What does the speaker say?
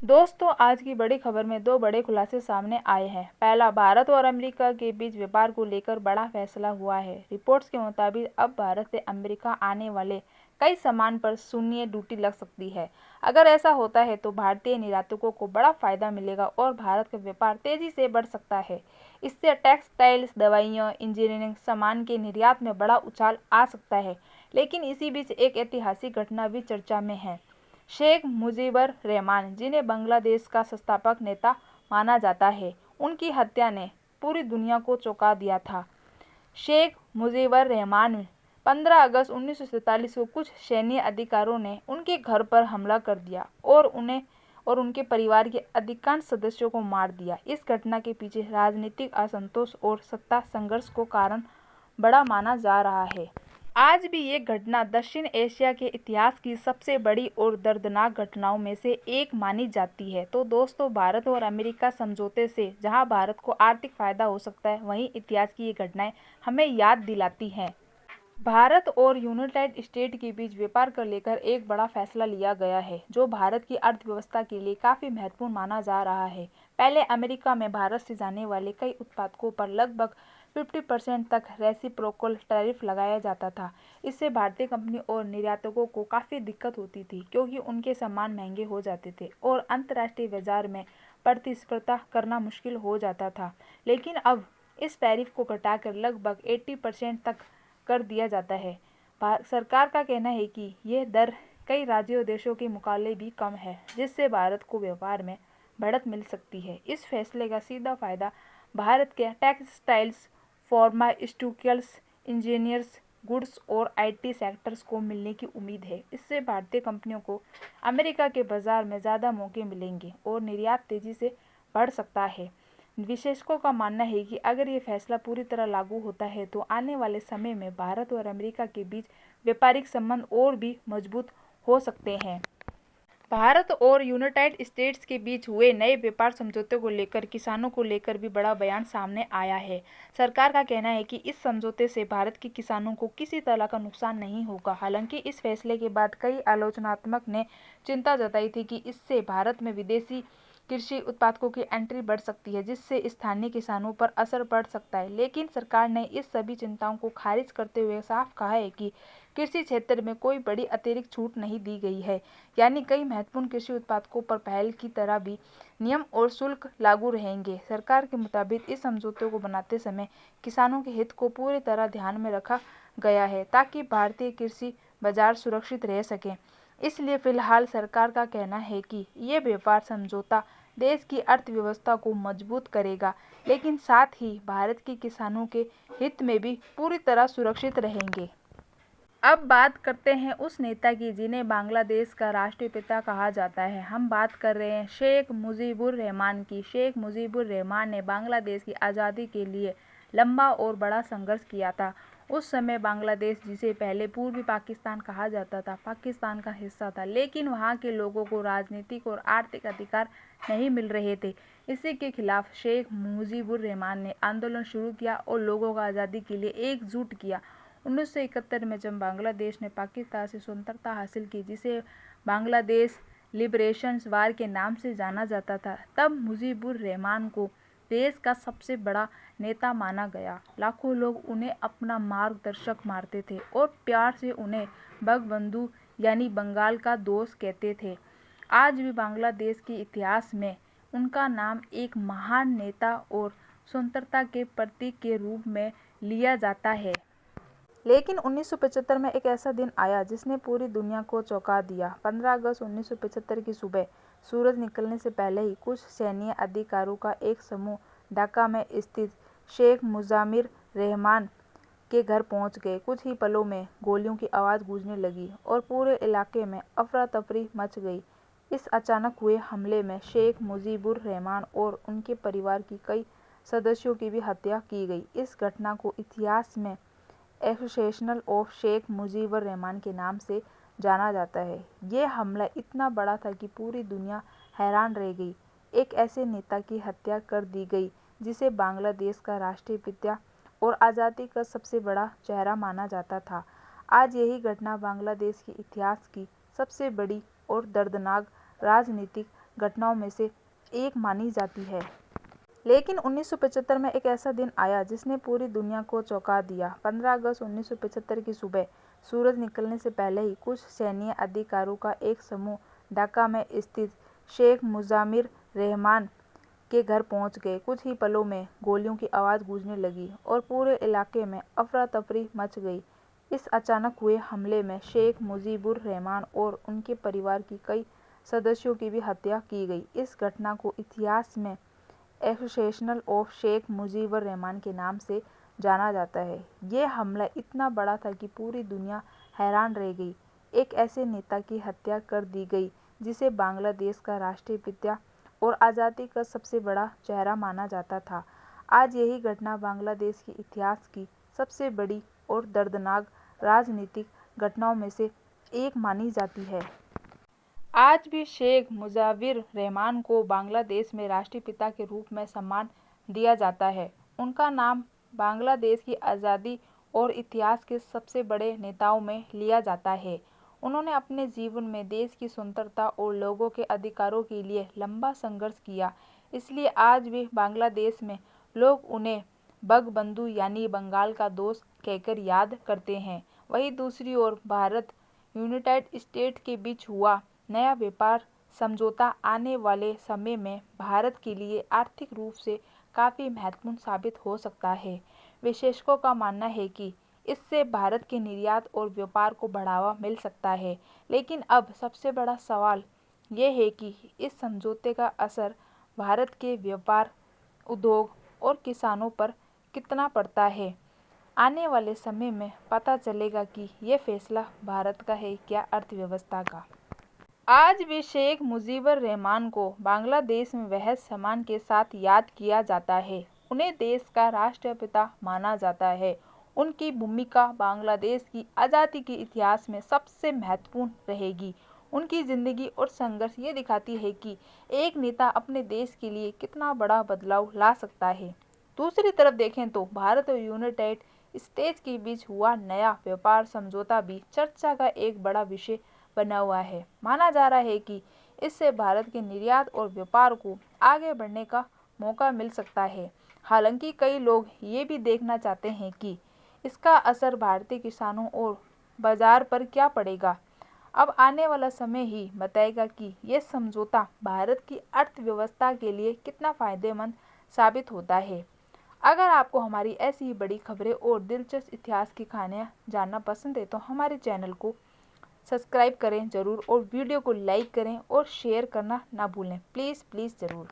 दोस्तों, आज की बड़ी खबर में दो बड़े खुलासे सामने आए हैं। पहला, भारत और अमेरिका के बीच व्यापार को लेकर बड़ा फैसला हुआ है। रिपोर्ट्स के मुताबिक अब भारत से अमेरिका आने वाले कई सामान पर शून्य ड्यूटी लग सकती है। अगर ऐसा होता है तो भारतीय निर्यातकों को बड़ा फायदा मिलेगा और भारत का व्यापार तेजी से बढ़ सकता है। इससे टेक्सटाइल्स, दवाइयाँ, इंजीनियरिंग सामान के निर्यात में बड़ा उछाल आ सकता है। लेकिन इसी बीच एक ऐतिहासिक घटना भी चर्चा में है। शेख मुजीबर रहमान, जिन्हें बांग्लादेश का संस्थापक नेता माना जाता है, उनकी हत्या ने पूरी दुनिया को चौंका दिया था। शेख मुजीबर रहमान 15 अगस्त 1947 को कुछ सैन्य अधिकारियों ने उनके घर पर हमला कर दिया और उन्हें और उनके परिवार के अधिकांश सदस्यों को मार दिया। इस घटना के पीछे राजनीतिक असंतोष और सत्ता संघर्ष को कारण बड़ा माना जा रहा है। आज भी ये घटना दक्षिण एशिया के इतिहास की सबसे बड़ी और दर्दनाक घटनाओं में से एक मानी जाती है। तो दोस्तों, भारत और अमेरिका समझौते से जहां भारत को आर्थिक फायदा हो सकता है, वहीं इतिहास की ये घटनाएं हमें याद दिलाती हैं। भारत और यूनाइटेड स्टेट के बीच व्यापार को लेकर एक बड़ा फैसला लिया गया है, जो भारत की अर्थव्यवस्था के लिए काफी महत्वपूर्ण माना जा रहा है। पहले अमेरिका में भारत से जाने वाले कई उत्पादों पर लगभग 50% तक रेसिप्रोकल टैरिफ लगाया जाता था। इससे भारतीय कंपनी और निर्यातकों को काफ़ी दिक्कत होती थी, क्योंकि उनके सामान महंगे हो जाते थे और अंतर्राष्ट्रीय बाजार में प्रतिस्पर्धा करना मुश्किल हो जाता था। लेकिन अब इस टैरिफ को घटाकर लगभग 80% तक कर दिया जाता है। सरकार का कहना है कि यह दर कई राज्यों और देशों के मुकाबले भी कम है, जिससे भारत को व्यापार में बढ़त मिल सकती है। इस फैसले का सीधा फायदा भारत के टेक्सटाइल्स, फार्मास्यूटिकल्स, इंजीनियर्स, गुड्स और आईटी सेक्टर्स को मिलने की उम्मीद है। इससे भारतीय कंपनियों को अमेरिका के बाजार में ज़्यादा मौके मिलेंगे और निर्यात तेजी से बढ़ सकता है। विशेषज्ञों का मानना है कि अगर ये फैसला पूरी तरह लागू होता है तो आने वाले समय में भारत और अमेरिका के बीच व्यापारिक संबंध और भी मजबूत हो सकते हैं। भारत और यूनाइटेड स्टेट्स के बीच हुए नए व्यापार समझौते को लेकर किसानों को लेकर भी बड़ा बयान सामने आया है। सरकार का कहना है कि इस समझौते से भारत के किसानों को किसी तरह का नुकसान नहीं होगा। हालांकि इस फैसले के बाद कई आलोचनात्मक ने चिंता जताई थी कि इससे भारत में विदेशी कृषि उत्पादों की एंट्री बढ़ सकती है, जिससे स्थानीय किसानों पर असर पड़ सकता है। लेकिन सरकार ने इस सभी चिंताओं को खारिज करते हुए साफ कहा है कि कृषि क्षेत्र में कोई बड़ी अतिरिक्त छूट नहीं दी गई है, यानी कई महत्वपूर्ण कृषि उत्पादों पर पहले की तरह भी नियम और शुल्क लागू रहेंगे। सरकार के मुताबिक इस समझौते को बनाते समय किसानों के हित को पूरी तरह ध्यान में रखा गया है, ताकि भारतीय कृषि बाजार सुरक्षित रह सके। इसलिए फिलहाल सरकार का कहना है कि ये व्यापार समझौता देश की अर्थव्यवस्था को मजबूत करेगा, लेकिन साथ ही भारत के किसानों के हित में भी पूरी तरह सुरक्षित रहेंगे। अब बात करते हैं उस नेता की जिन्हें बांग्लादेश का राष्ट्रपिता कहा जाता है। हम बात कर रहे हैं शेख मुजीबुर रहमान की। शेख मुजीबुर रहमान ने बांग्लादेश की आज़ादी के लिए लंबा और बड़ा संघर्ष किया था। उस समय बांग्लादेश, जिसे पहले पूर्वी पाकिस्तान कहा जाता था, पाकिस्तान का हिस्सा था, लेकिन वहाँ के लोगों को राजनीतिक और आर्थिक अधिकार नहीं मिल रहे थे। इसी के खिलाफ शेख मुजीबुर रहमान ने आंदोलन शुरू किया और लोगों को आज़ादी के लिए एकजुट किया। 1971 में जब बांग्लादेश ने पाकिस्तान से स्वतंत्रता हासिल की, जिसे बांग्लादेश लिबरेशन वार के नाम से जाना जाता था, तब मुजीबुर रहमान को देश का सबसे बड़ा नेता माना गया। लाखों लोग उन्हें अपना मार्गदर्शक मानते थे और प्यार से उन्हें बंगबंधु यानी बंगाल का दोस्त कहते थे। आज भी बांग्लादेश के इतिहास में उनका नाम एक महान नेता और स्वतंत्रता के प्रतीक के रूप में लिया जाता है। लेकिन 1975 में एक ऐसा दिन आया जिसने पूरी दुनिया को चौंका दिया। 15 अगस्त 1975 की सुबह सूरज निकलने से पहले ही कुछ सैन्य अधिकारियों का एक समूह ढाका में स्थित शेख मुजामिर रहमान के घर पहुंच गए। कुछ ही पलों में गोलियों की आवाज़ गूंजने लगी और पूरे इलाके में अफरा तफरी मच गई। इस अचानक हुए हमले में शेख मुजीबुर रहमान और उनके परिवार की कई सदस्यों की भी हत्या की गई। इस घटना को इतिहास में एसोसिएशन ऑफ शेख मुजीबुर रहमान के नाम से जाना जाता है। ये हमला इतना बड़ा था कि पूरी दुनिया हैरान रह गई। एक ऐसे नेता की हत्या कर दी गई जिसे बांग्लादेश का राष्ट्रपिता और आज़ादी का सबसे बड़ा चेहरा माना जाता था। आज यही घटना बांग्लादेश के इतिहास की सबसे बड़ी और दर्दनाक राजनीतिक घटनाओं में से एक मानी जाती है। लेकिन 1975 में एक ऐसा दिन आया जिसने पूरी दुनिया को चौंका दिया। 15 अगस्त 1975 की सुबह सूरज निकलने से पहले ही कुछ सैन्य अधिकारियों का एक समूह ढाका में स्थित शेख मुजामिर रहमान के घर पहुंच गए। कुछ ही पलों में गोलियों की आवाज़ गूंजने लगी और पूरे इलाके में अफरा तफरी मच गई। इस अचानक हुए हमले में शेख मुजीबुर रहमान और उनके परिवार की कई सदस्यों की भी हत्या की गई। इस घटना को इतिहास में एसोसिएशन ऑफ शेख मुजीबुर रहमान के नाम से जाना जाता है। ये हमला इतना बड़ा था कि पूरी दुनिया हैरान रह गई। एक ऐसे नेता की हत्या कर दी गई जिसे बांग्लादेश का राष्ट्रीय पिता और आज़ादी का सबसे बड़ा चेहरा माना जाता था। आज यही घटना बांग्लादेश के इतिहास की सबसे बड़ी और दर्दनाक राजनीतिक घटनाओं में से एक मानी जाती है। आज भी शेख मुजाविर रहमान को बांग्लादेश में राष्ट्रीय पिता के रूप में सम्मान दिया जाता है। उनका नाम बांग्लादेश की आज़ादी और इतिहास के सबसे बड़े नेताओं में लिया जाता है। उन्होंने अपने जीवन में देश की स्वतंत्रता और लोगों के अधिकारों के लिए लंबा संघर्ष किया। इसलिए आज भी बांग्लादेश में लोग उन्हें बंगबंधु यानी बंगाल का दोस्त कहकर याद करते हैं। वहीं दूसरी ओर भारत यूनाइटेड स्टेट्स के बीच हुआ नया व्यापार समझौता आने वाले समय में भारत के लिए आर्थिक रूप से काफ़ी महत्वपूर्ण साबित हो सकता है। विशेषज्ञों का मानना है कि इससे भारत के निर्यात और व्यापार को बढ़ावा मिल सकता है। लेकिन अब सबसे बड़ा सवाल ये है कि इस समझौते का असर भारत के व्यापार, उद्योग और किसानों पर कितना पड़ता है। आने वाले समय में पता चलेगा कि ये फैसला भारत का है या अर्थव्यवस्था का। आज भी शेख मुजीबुर रहमान को बांग्लादेश में वह सम्मान के साथ याद किया जाता है। उन्हें देश का राष्ट्रपिता माना जाता है। उनकी भूमिका बांग्लादेश की आज़ादी के इतिहास में सबसे महत्वपूर्ण रहेगी। उनकी ज़िंदगी और संघर्ष ये दिखाती है कि एक नेता अपने देश के लिए कितना बड़ा बदलाव ला सकता है। दूसरी तरफ देखें तो भारत और यूनाइटेड स्टेट्स के बीच हुआ नया व्यापार समझौता भी चर्चा का एक बड़ा विषय बना हुआ है। माना जा रहा है कि इससे भारत के निर्यात और व्यापार को आगे बढ़ने का मौका मिल सकता है। हालांकि कई लोग ये भी देखना चाहते हैं कि इसका असर भारतीय किसानों और बाजार पर क्या पड़ेगा। अब आने वाला समय ही बताएगा कि यह समझौता भारत की अर्थव्यवस्था के लिए कितना फायदेमंद साबित होता है। अगर आपको हमारी ऐसी ही बड़ी खबरें और दिलचस्प इतिहास की कहानियाँ जानना पसंद है तो हमारे चैनल को सब्सक्राइब करें ज़रूर और वीडियो को लाइक करें और शेयर करना ना भूलें। प्लीज़ ज़रूर।